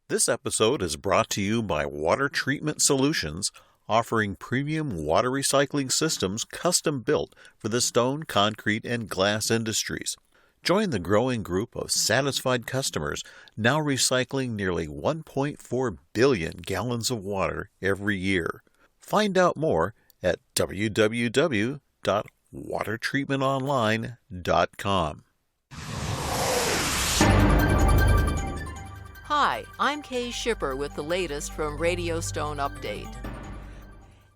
This episode is brought to you by Water Treatment Solutions, offering premium water recycling systems custom-built for the stone, concrete, and glass industries. Join the growing group of satisfied customers now recycling nearly 1.4 billion gallons of water every year. Find out more at www.watertreatmentonline.com. Hi, I'm Kay Shipper with the latest from Radio Stone Update.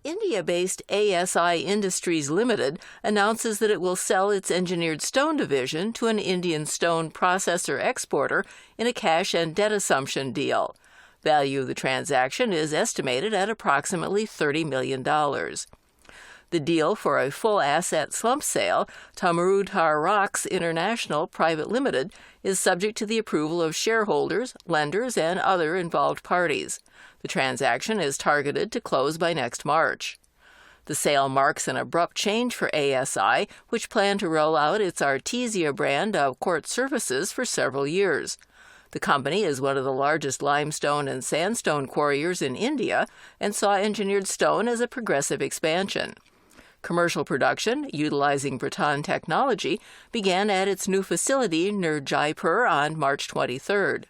India-based ASI Industries Limited announces that it will sell its engineered stone division to an Indian stone processor exporter in a cash and debt assumption deal. Value of the transaction is estimated at approximately $30 million. The deal for a full asset slump sale, Tamrudhar Rocks International Private Limited, is subject to the approval of shareholders, lenders, and other involved parties. The transaction is targeted to close by next March. The sale marks an abrupt change for ASI, which planned to roll out its Artesia brand of Quartz-Surfaces for several years. The company is one of the largest limestone and sandstone quarriers in India and saw engineered stone as a progressive expansion. Commercial production, utilizing Breton technology, began at its new facility near Jaipur on March 23rd.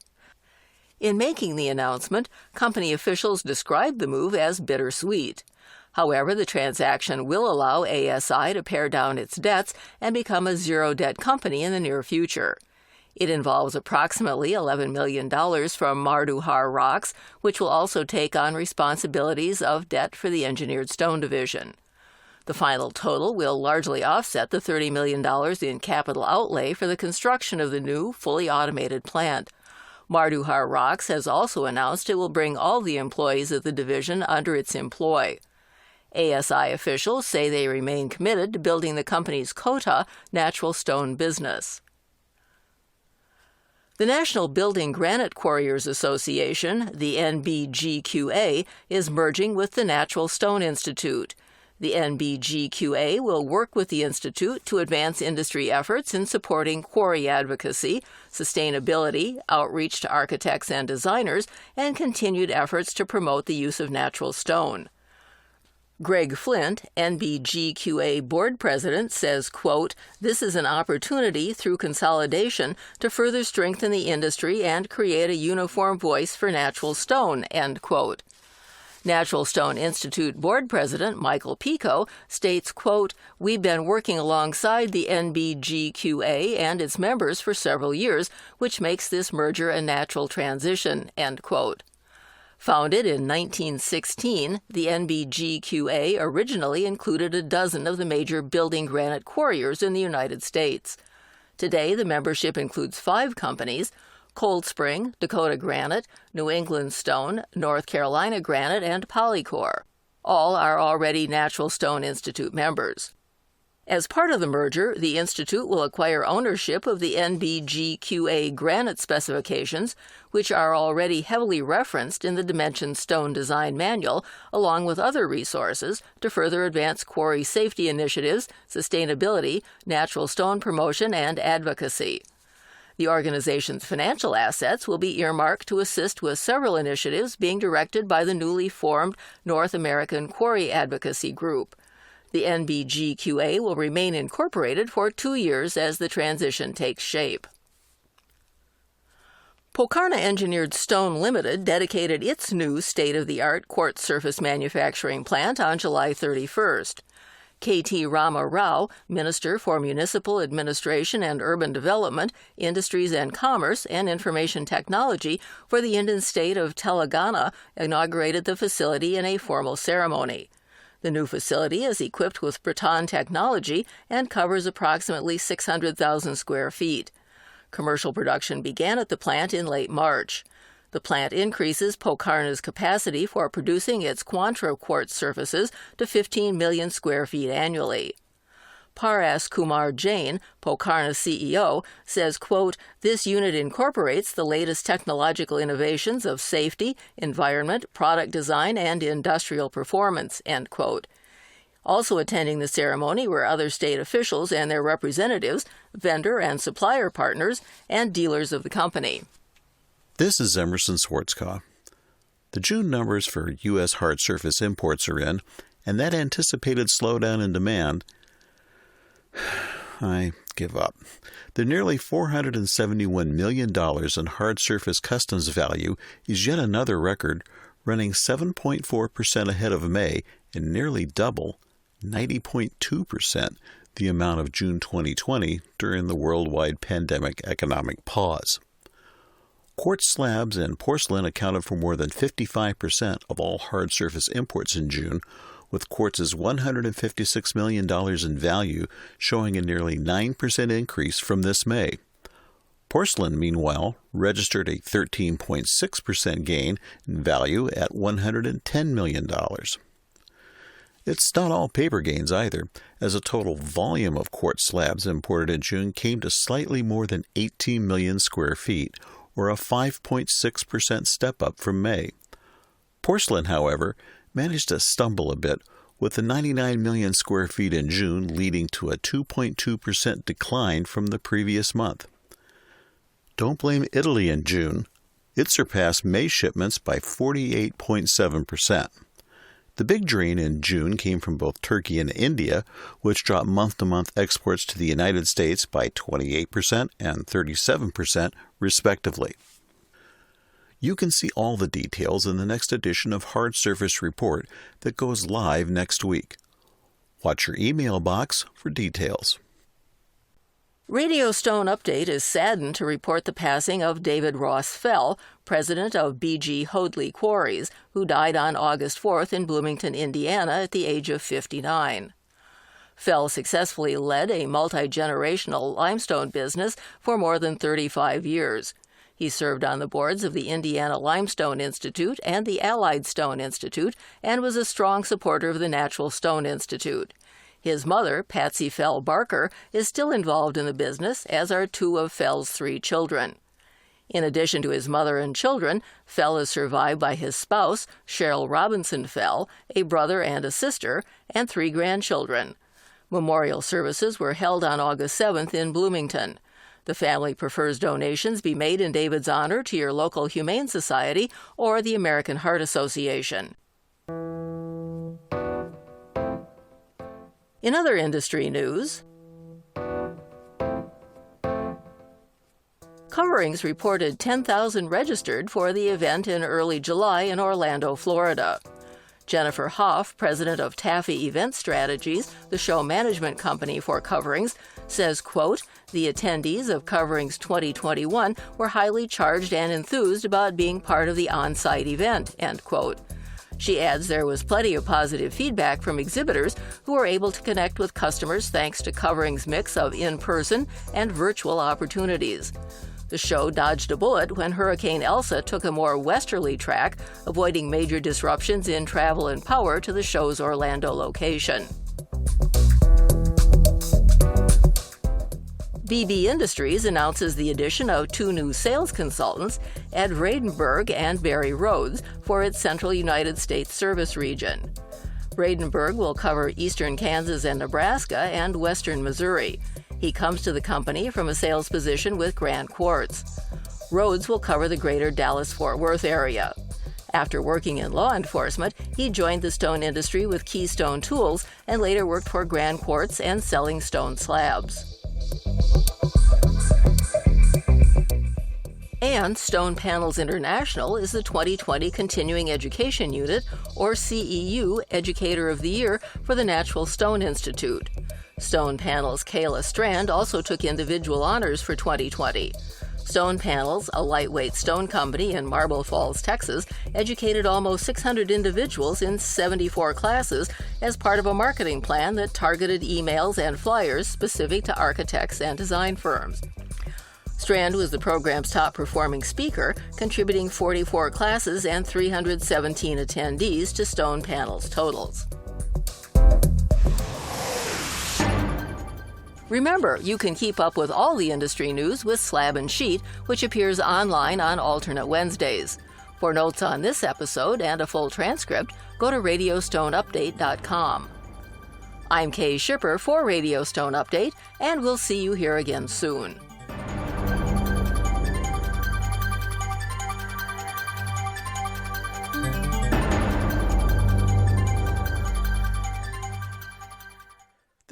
In making the announcement, company officials described the move as bittersweet. However, the transaction will allow ASI to pare down its debts and become a zero-debt company in the near future. It involves approximately $11 million from Marduhar Rocks, which will also take on responsibilities of debt for the engineered stone division. The final total will largely offset the $30 million in capital outlay for the construction of the new, fully automated plant. Marduhar Rocks has also announced it will bring all the employees of the division under its employ. ASI officials say they remain committed to building the company's Kota natural stone business. The National Building Granite Quarriers Association, the NBGQA, is merging with the Natural Stone Institute. The NBGQA will work with the Institute to advance industry efforts in supporting quarry advocacy, sustainability, outreach to architects and designers, and continued efforts to promote the use of natural stone. Greg Flint, NBGQA board president, says, quote, "This is an opportunity through consolidation to further strengthen the industry and create a uniform voice for natural stone," end quote. Natural Stone Institute Board President Michael Pico states, quote, "We've been working alongside the NBGQA and its members for several years, which makes this merger a natural transition," end quote. Founded in 1916, the NBGQA originally included a dozen of the major building granite quarriers in the United States. Today, the membership includes 5 companies: Cold Spring, Dakota Granite, New England Stone, North Carolina Granite, and Polycor. All are already Natural Stone Institute members. As part of the merger, the Institute will acquire ownership of the NBGQA granite specifications, which are already heavily referenced in the Dimension Stone Design Manual, along with other resources to further advance quarry safety initiatives, sustainability, natural stone promotion, and advocacy. The organization's financial assets will be earmarked to assist with several initiatives being directed by the newly formed North American Quarry Advocacy Group. The NBGQA will remain incorporated for 2 years as the transition takes shape. Pokarna Engineered Stone Limited dedicated its new state-of-the-art Quartz-Surface manufacturing plant on July 31st. K.T. Rama Rao, Minister for Municipal Administration and Urban Development, Industries and Commerce, and Information Technology for the Indian state of Telangana, inaugurated the facility in a formal ceremony. The new facility is equipped with Breton technology and covers approximately 600,000 square feet. Commercial production began at the plant in late March. The plant increases Pokarna's capacity for producing its Quantra quartz surfaces to 15 million square feet annually. Paras Kumar Jain, Pokarna CEO, says, quote, "This unit incorporates the latest technological innovations of safety, environment, product design, and industrial performance," end quote. Also attending the ceremony were other state officials and their representatives, vendor and supplier partners, and dealers of the company. This is Emerson Schwarzkopf. The June numbers for U.S. hard surface imports are in, and that anticipated slowdown in demand, I give up. The nearly $471 million in hard surface customs value is yet another record, running 7.4% ahead of May and nearly double, 90.2%, the amount of June 2020 during the worldwide pandemic economic pause. Quartz slabs and porcelain accounted for more than 55% of all hard surface imports in June, with quartz's $156 million in value showing a nearly 9% increase from this May. Porcelain, meanwhile, registered a 13.6% gain in value at $110 million. It's not all paper gains either, as a total volume of quartz slabs imported in June came to slightly more than 18 million square feet, or a 5.6% step up from May. Porcelain, however, managed to stumble a bit, with the 99 million square feet in June leading to a 2.2% decline from the previous month. Don't blame Italy in June. It surpassed May shipments by 48.7%. The big drain in June came from both Turkey and India, which dropped month-to-month exports to the United States by 28% and 37%, respectively. You can see all the details in the next edition of Hard Surface Report that goes live next week. Watch your email box for details. Radio Stone Update is saddened to report the passing of David Ross Fell, president of B.G. Hoadley Quarries, who died on August 4th in Bloomington, Indiana, at the age of 59. Fell successfully led a multi-generational limestone business for more than 35 years. He served on the boards of the Indiana Limestone Institute and the Allied Stone Institute and was a strong supporter of the Natural Stone Institute. His mother, Patsy Fell Barker, is still involved in the business, as are two of Fell's 3 children. In addition to his mother and children, Fell is survived by his spouse, Cheryl Robinson Fell, a brother and a sister, and 3 grandchildren. Memorial services were held on August 7th in Bloomington. The family prefers donations be made in David's honor to your local Humane Society or the American Heart Association. In other industry news, Coverings reported 10,000 registered for the event in early July in Orlando, Florida. Jennifer Hoff, president of Taffy Event Strategies, the show management company for Coverings, says, quote, "The attendees of Coverings 2021 were highly charged and enthused about being part of the on-site event," end quote. She adds there was plenty of positive feedback from exhibitors who were able to connect with customers thanks to Coverings' mix of in-person and virtual opportunities. The show dodged a bullet when Hurricane Elsa took a more westerly track, avoiding major disruptions in travel and power to the show's Orlando location. BB Industries announces the addition of 2 new sales consultants, Ed Vradenberg and Barry Rhodes, for its central United States service region. Vradenberg will cover eastern Kansas and Nebraska and western Missouri. He comes to the company from a sales position with Grant Quartz. Rhodes will cover the greater Dallas-Fort Worth area. After working in law enforcement, he joined the stone industry with Keystone Tools and later worked for Grant Quartz and selling stone slabs. And Stone Panels International is the 2020 Continuing Education Unit, or CEU, Educator of the Year for the Natural Stone Institute. Stone Panels' Kayla Strand also took individual honors for 2020. Stone Panels, a lightweight stone company in Marble Falls, Texas, educated almost 600 individuals in 74 classes as part of a marketing plan that targeted emails and flyers specific to architects and design firms. Strand was the program's top-performing speaker, contributing 44 classes and 317 attendees to Stone Panels' totals. Remember, you can keep up with all the industry news with Slab and Sheet, which appears online on alternate Wednesdays. For notes on this episode and a full transcript, go to radiostoneupdate.com. I'm Kay Schipper for Radio Stone Update, and we'll see you here again soon.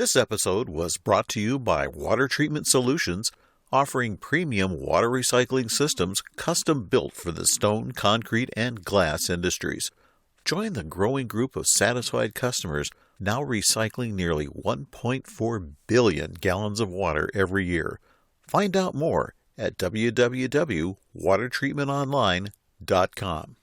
This episode was brought to you by Water Treatment Solutions, offering premium water recycling systems custom built for the stone, concrete, and glass industries. Join the growing group of satisfied customers now recycling nearly 1.4 billion gallons of water every year. Find out more at www.watertreatmentonline.com.